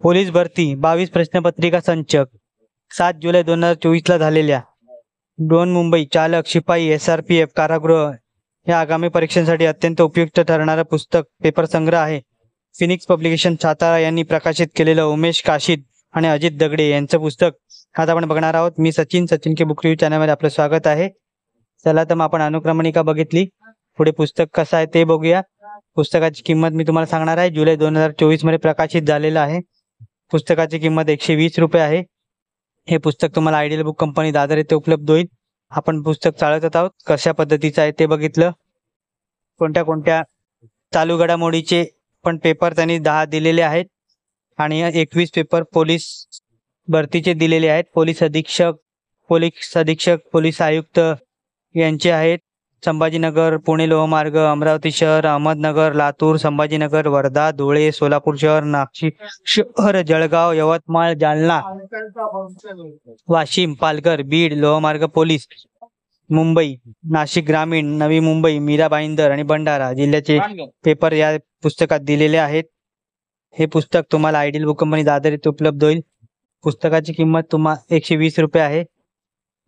Police भरती 22 प्रश्नपत्रिका संच 7 जुलै 2024 ला झालेल्या मुंबई चालक शिपाई SRPF कारागृह या आगामी परीक्षांसाठी अत्यंत उपयुक्त ठरणारं पुस्तक पेपर संग्रह आहे. फिनिक्स पब्लिकेशन सातारा यांनी प्रकाशित केलेलं उमेश काशीद आणि अजित दगडे यांचं पुस्तक आता आपण बघणार आहोत. मी सचिन के बुक रिव्ह्यू चॅनलमध्ये आपलं स्वागत आहे. चला तर मग आपण अनुक्रमणिका बघितली. पुढे पुस्तक कसं आहे ते बघूया. पुस्तकाची किंमत मी तुम्हाला सांगणार आहे. जुलै 2024 मध्ये प्रकाशित झालेलं आहे. पुस्तकाची किंमत 120 रुपये आहे. हे पुस्तक तुम्हाला आयडियल बुक कंपनी दादर येथे उपलब्ध होईल. आपण पुस्तक चालवत आहोत. कशा पद्धतीचं आहे ते बघितलं. कोणत्या चालू घडामोडीचे पण पेपर त्यांनी 10 दिलेले आहेत आणि 21 पेपर पोलीस भरतीचे दिलेले आहेत. पोलीस अधीक्षक पोलीस आयुक्त यांचे आहेत. संभाजीनगर, पुणे लोहमार्ग, अमरावती शहर, अहमदनगर, लातूर, संभाजीनगर, वर्धा, धुळे, सोलापूर शहर, नाशिक शहर, जळगाव, यवतमाळ, जालना, वाशिम, पालघर, बीड लोहमार्ग पोलीस, मुंबई, नाशिक ग्रामीण, नवी मुंबई, मीरा भाईंदर आणि भंडारा जिल्ह्याचे पेपर या पुस्तकात दिलेले आहेत. हे पुस्तक तुम्हाला आयडियल बुक कंपनी दादर येथे उपलब्ध होईल. पुस्तकाची किंमत तुम्हाला 120 रुपये आहे.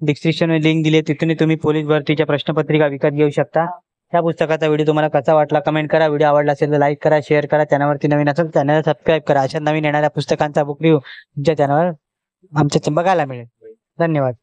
डिस्क्रिप्शन लिंक दिली आहे, तिथून तुम्ही पोलीस भरतीच्या प्रश्नपत्रिका विकत घेऊ शकता. या पुस्तकाचा व्हिडिओ तुम्हाला कसा वाटला कमेंट करा. व्हिडिओ आवडला असेल तर लाईक करा, शेअर करा. चॅनलवरती नवीन असेल तर चॅनलला सबस्क्राईब करा. अशा नवीन येणाऱ्या पुस्तकांचा बुक रिव्ह्यू तुमच्या चॅनलवर आमच्या बघायला मिळेल. धन्यवाद.